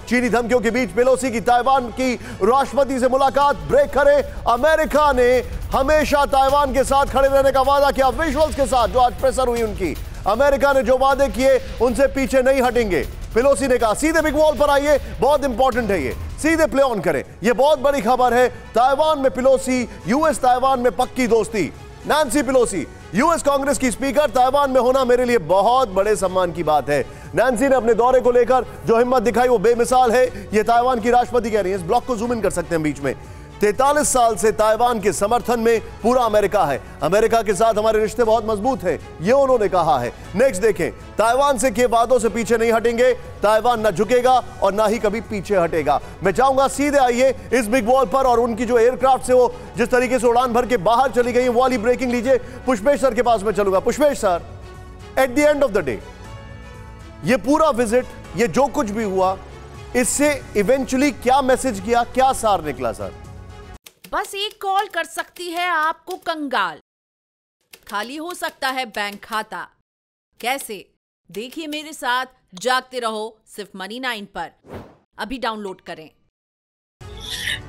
चीनी धमकियों के बीच पेलोसी की ताइवान की राष्ट्रपति से मुलाकात ब्रेक करे। अमेरिका ने हमेशा ताइवान के साथ खड़े रहने का वादा किया। विजुअल्स के साथ जो आज प्रेसर हुई उनकी, अमेरिका ने जो वादे किए उनसे पीछे नहीं हटेंगे। पेलोसी ने कहा सीधे बिग वॉल पर आइए, बहुत इंपॉर्टेंट है, ये सीधे प्ले ऑन करें। ये बहुत बड़ी खबर है। ताइवान में पेलोसी, यूएस ताइवान में पक्की दोस्ती। नैन्सी पेलोसी, यूएस कांग्रेस की स्पीकर, ताइवान में होना मेरे लिए बहुत बड़े सम्मान की बात है। नैन्सी ने अपने दौरे को लेकर जो हिम्मत दिखाई वो बेमिसाल है। ये ताइवान की राष्ट्रपति कह रही है। इस ब्लॉक को जूम इन कर सकते हैं बीच में। 43 साल से ताइवान के समर्थन में पूरा अमेरिका है। अमेरिका के साथ हमारे रिश्ते बहुत मजबूत हैं, ये उन्होंने कहा है। नेक्स्ट देखें, ताइवान से किए वादों से पीछे नहीं हटेंगे। ताइवान ना झुकेगा और ना ही कभी पीछे हटेगा। मैं चाहूंगा सीधे आइए इस बिग वॉल पर, और उनकी जो एयरक्राफ्ट से वो जिस तरीके से उड़ान भर के बाहर चली गई वो वाली ब्रेकिंग लीजिए। पुष्पेश सर के पास मैं चलूंगा। Pushpesh sir, at the end of the day ये पूरा विजिट, ये जो कुछ भी हुआ, इससे इवेंचुअली क्या मैसेज किया, क्या सार निकला सर? बस एक कॉल कर सकती है आपको कंगाल। खाली हो सकता है बैंक खाता। कैसे? देखिए मेरे साथ, जागते रहो सिर्फ मनी 9 पर। अभी डाउनलोड करें।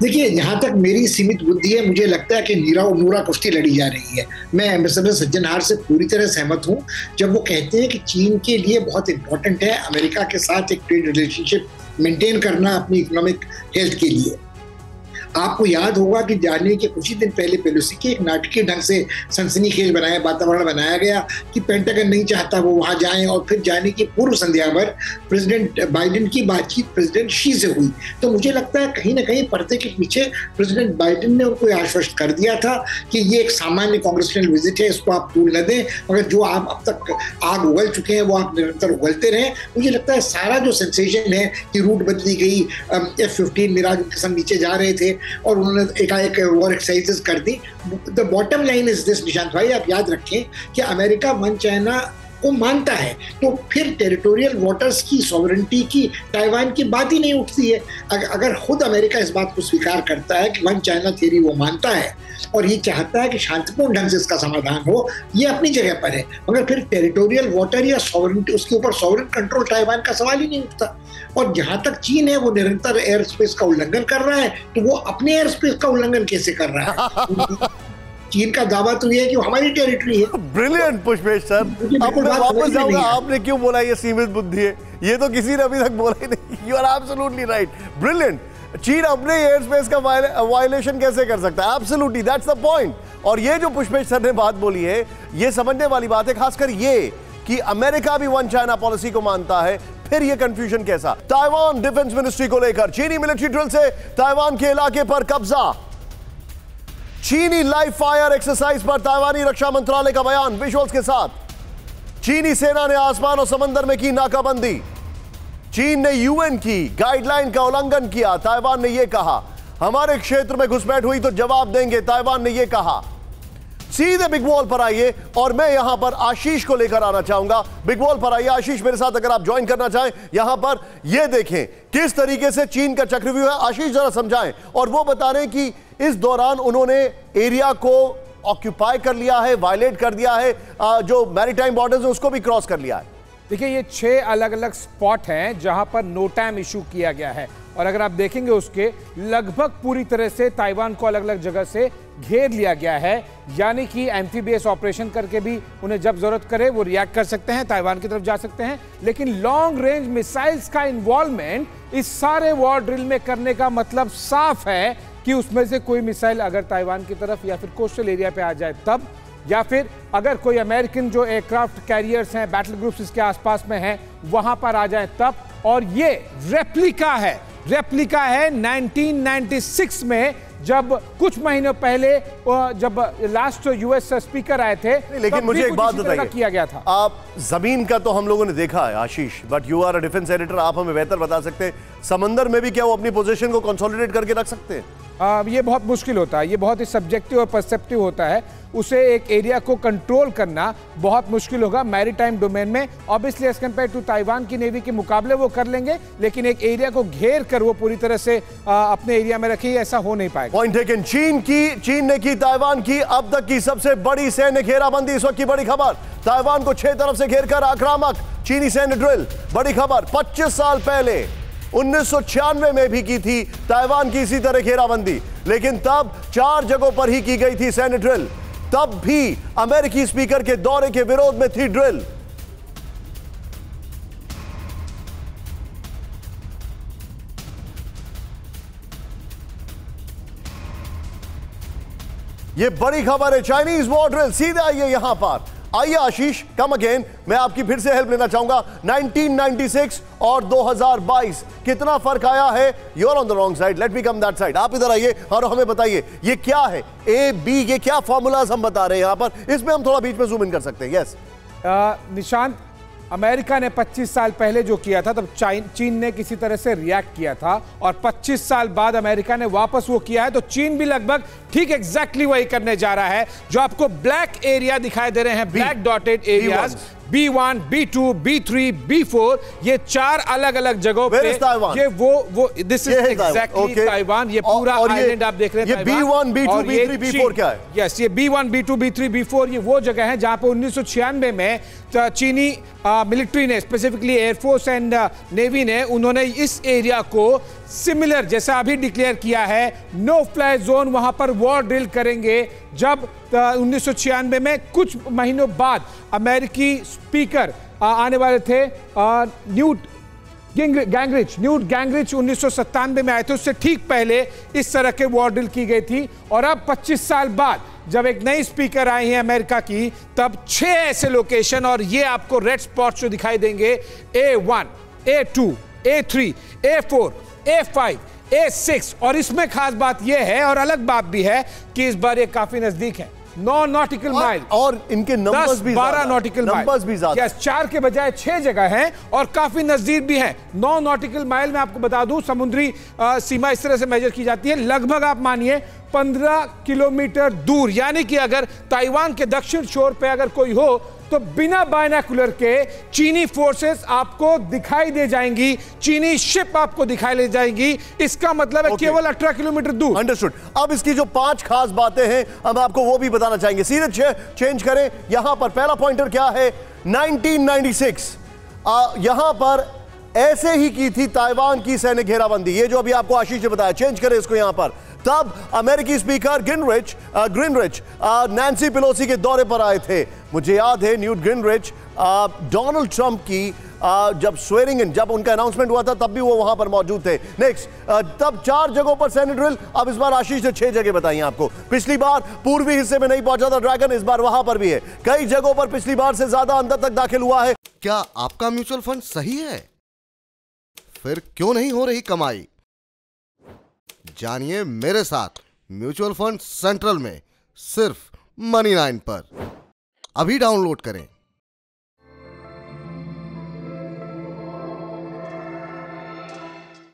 देखिए, जहां तक मेरी सीमित बुद्धि है, मुझे लगता है कि नीरा और नूरा कुश्ती लड़ी जा रही है। मैं एम्बेसडर सज्जनहार से पूरी तरह सहमत हूं जब वो कहते हैं कि चीन के लिए बहुत इंपॉर्टेंट है अमेरिका के साथ एक ट्रेड रिलेशनशिप मेंटेन करना अपनी इकोनॉमिक हेल्थ के लिए। आपको याद होगा कि जाने के कुछ ही दिन पहले पेलोसी के एक नाटकीय ढंग से सनसनीखेज वातावरण बनाया गया कि पेंटागन नहीं चाहता वो वहां जाएं, और फिर जाने की पूर्व संध्या पर प्रेसिडेंट बाइडेन की बातचीत प्रेसिडेंट शी से हुई। तो मुझे लगता है कहीं ना कहीं पर्दे के पीछे प्रेसिडेंट बाइडेन ने उनको आश्वस्त कर दिया था कि ये एक सामान्य कांग्रेचुलर विजिट है, इसको आप भूल न दें, मगर जो आप अब तक आग उगल चुके हैं वो आप निरंतर उगलते रहें। मुझे लगता है सारा जो सेंसेशन है कि रूट बदली गई, F-15 मिराज उनके साथ नीचे जा रहे थे और उन्होंने एकाएक वॉर एक्सरसाइजेस कर दी। The bottom line is this Nishant भाई, आप याद रखें कि अमेरिका वन चाइना को मानता है, तो फिर टेरिटोरियल वाटर्स की सॉवरेनिटी की ताइवान की बात ही नहीं उठती है। अगर खुद अमेरिका इस बात को स्वीकार करता है कि वन चाइना थ्योरी वो मानता है और ये चाहता है कि शांतिपूर्ण ढंग से इसका समाधान हो, ये अपनी जगह पर है, मगर फिर टेरिटोरियल वाटर या सॉवरेनिटी, उसके ऊपर सॉवरेन कंट्रोल ताइवान का सवाल ही नहीं उठता। और जहां तक चीन है वो निरंतर एयर स्पेस का उल्लंघन कर रहा है, तो वो अपने एयर स्पेस का उल्लंघन कैसे कर रहा है? चीन का दावा तो ये है कि वो हमारी टेरिटरी है। ब्रिलियंट पुष्पेश सर, अब मैं वापस जाऊंगा। आपने क्यों बोला ये सीमित बुद्धि है? ये तो किसी ने अभी तक बोला ही नहीं। You are absolutely right, brilliant. चीन अपने एयर स्पेस का वायलेशन कैसे कर सकता है? Absolutely, that's the point. और ये जो पुष्पेश सर ने बात बोली है, ये समझने वाली बात है, खासकर ये कि अमेरिका भी वन चाइना पॉलिसी को मानता है। फिर ये कंफ्यूजन कैसा? ताइवान डिफेंस मिनिस्ट्री को लेकर चीनी मिलिट्री ड्रिल से ताइवान के इलाके पर कब्जा। चीनी लाइव फायर एक्सरसाइज पर ताइवानी रक्षा मंत्रालय का बयान विजुअल्स के साथ। चीनी सेना ने आसमान और समंदर में की नाकाबंदी। चीन ने यूएन की गाइडलाइन का उल्लंघन किया। ताइवान ने यह कहा हमारे क्षेत्र में घुसपैठ हुई तो जवाब देंगे, ताइवान ने यह कहा। सीधे बिग वॉल पर आइए और मैं यहां पर आशीष को लेकर आना चाहूंगा। बिग वॉल पर आइए आशीष मेरे साथ, अगर आप ज्वाइन करना चाहें। यहां पर यह देखें किस तरीके से चीन का चक्रव्यूह है। आशीष जरा समझाएं, और वो बता रहे हैं कि इस दौरान उन्होंने एरिया को ऑक्यूपाई कर लिया है, वायलेट कर दिया है, जो मैरीटाइम बॉर्डर्स है उसको भी क्रॉस कर लिया है। देखिए, ये 6 अलग अलग स्पॉट हैं जहां पर नो टाइम इशू किया गया है, और अगर आप देखेंगे उसके लगभग पूरी तरह से ताइवान को अलग अलग जगह से घेर लिया गया है। यानी कि एम्फीबियस ऑपरेशन करके भी उन्हें जब जरूरत करे वो रिएक्ट कर सकते हैं, ताइवान की तरफ जा सकते हैं। लेकिन लॉन्ग रेंज मिसाइल्स का इन्वॉल्वमेंट इस सारे वॉर ड्रिल में करने का मतलब साफ है कि उसमें से कोई मिसाइल अगर ताइवान की तरफ या फिर कोस्टल एरिया पे आ जाए तब, या फिर अगर कोई अमेरिकन जो एयरक्राफ्ट कैरियर्स हैं, बैटल ग्रुप्स इसके आसपास में हैं, वहां पर आ जाए तब। और ये रेप्लिका है 1996 में, जब कुछ महीनों पहले जब लास्ट यूएस स्पीकर आए थे। लेकिन मुझे एक बात बताइए, किया गया था। आप जमीन का तो हम लोगों ने देखा है Ashish, but you are a defence editor, आप हमें बेहतर बता सकते हैं समंदर में भी क्या वो अपनी पोजीशन को कंसोलिडेट करके रख सकते हैं? ये बहुत मुश्किल होता है, ये बहुत ही सब्जेक्टिव और परसेप्टिव होता है। उसे एक एरिया को कंट्रोल करना बहुत मुश्किल होगा मैरीटाइम डोमेन में। Obviously as compare to Taiwan की नेवी के मुकाबले वो कर लेंगे, लेकिन एक एरिया को घेर कर वो पूरी तरह से अपने एरिया में रखें, ऐसा हो नहीं पाएगा। Point taken. चीन ने की ताइवान की अब तक की सबसे बड़ी सैन्य घेराबंदी। इस वक्त की बड़ी खबर, ताइवान को 6 तरफ से घेर कर आक्रामक चीनी सैन्य ड्रिल। बड़ी खबर, 25 साल पहले 1996 में भी की थी ताइवान की इसी तरह घेराबंदी, लेकिन तब 4 जगहों पर ही की गई थी सैन्य ड्रिल। तब भी अमेरिकी स्पीकर के दौरे के विरोध में थी ड्रिल। ये बड़ी खबर है, चाइनीज वॉर ड्रिल। सीधे आइए यहां पर, आइए आशीष, कम अगेन। मैं आपकी फिर से हेल्प लेना चाहूंगा। 1996 और 2022 कितना फर्क आया है? You're on the wrong side, let me come that side. आप इधर आइए और हमें बताइए ये क्या है, ए बी, ये क्या फॉर्मूलाज हम बता रहे हैं यहां पर? इसमें हम थोड़ा बीच में जूम इन कर सकते हैं। यस निशांत, अमेरिका ने 25 साल पहले जो किया था तब चीन ने किसी तरह से रिएक्ट किया था, और 25 साल बाद अमेरिका ने वापस वो किया है, तो चीन भी लगभग ठीक एग्जैक्टली वही करने जा रहा है। जो आपको ब्लैक एरिया दिखाई दे रहे हैं, black dotted areas, B1, B2, B3, B4, ये 4 अलग अलग जगहों पे ये वो दिस इज एग्जैक्टली ताइवान। ये पूरा आइलैंड आप देख रहे हैं। ये B1, B2, B3, B4 क्या है? यस, ये B1, B2, B3, B4 ये वो जगह है जहां पे 1996 में चीनी मिलिट्री ने, स्पेसिफिकली एयरफोर्स एंड नेवी ने, उन्होंने इस एरिया को सिमिलर जैसा अभी डिक्लेयर किया है, नो फ्लाई जोन, वहां पर वॉर ड्रिल करेंगे। जब 1996 में कुछ महीनों बाद अमेरिकी स्पीकर आने वाले थे, न्यूट गैंग्रिच 1997 में आए थे, उससे ठीक पहले इस तरह के वॉर ड्रिल की गई थी। और अब 25 साल बाद जब एक नई स्पीकर आई है अमेरिका की, तब 6 ऐसे लोकेशन, और ये आपको रेड स्पॉट्स जो दिखाई देंगे, A1, A2, A3, A4, A5, A6, और इसमें खास बात यह है और अलग बात भी है कि इस बार ये काफी नजदीक है, 9 नॉटिकल माइल, और इनके नंबर्स भी 12 नॉटिकल माइल, यस, 4 के बजाय 6 जगह हैं और काफी नजदीक भी हैं। 9 नॉटिकल माइल में आपको बता दूं, समुद्री सीमा इस तरह से मेजर की जाती है, लगभग आप मानिए 15 किलोमीटर दूर। यानी कि अगर ताइवान के दक्षिण छोर पे अगर कोई हो तो बिना बायनोकुलर के चीनी फोर्सेस आपको दिखाई दे जाएंगी, चीनी शिप आपको दिखाई दे जाएंगी। इसका मतलब है केवल 18 किलोमीटर दूर। अंडरस्टूड। अब इसकी जो 5 खास बातें हैं, अब आपको वो भी बताना चाहेंगे। सीधे चेंज करें यहां पर। पहला पॉइंटर क्या है? 1996 यहां पर ऐसे ही की थी ताइवान की सैन्य घेराबंदी, ये जो अभी आपको आशीष ने बताया। चेंज करें इसको यहां पर। तब अमेरिकी स्पीकर ग्रीनरिच नैंसी पेलोसी के दौरे पर आए थे। मुझे याद है न्यूट गिनरिच डोनाल्ड ट्रंप की जब स्वेरिंग इन, जब उनका अनाउंसमेंट हुआ था, तब भी वो वहां पर मौजूद थे। नेक्स्ट, तब 4 जगहों पर सैन्य ड्रिल। अब इस बार आशीष ने 6 जगह बताई आपको। पिछली बार पूर्वी हिस्से में नहीं पहुंचा था ड्रैगन, इस बार वहां पर भी है। कई जगहों पर पिछली बार से ज्यादा अंदर तक दाखिल हुआ है। क्या आपका म्यूचुअल फंड सही है? फिर क्यों नहीं हो रही कमाई? जानिए मेरे साथ म्यूचुअल फंड सेंट्रल में, सिर्फ Money9 पर। अभी डाउनलोड करें।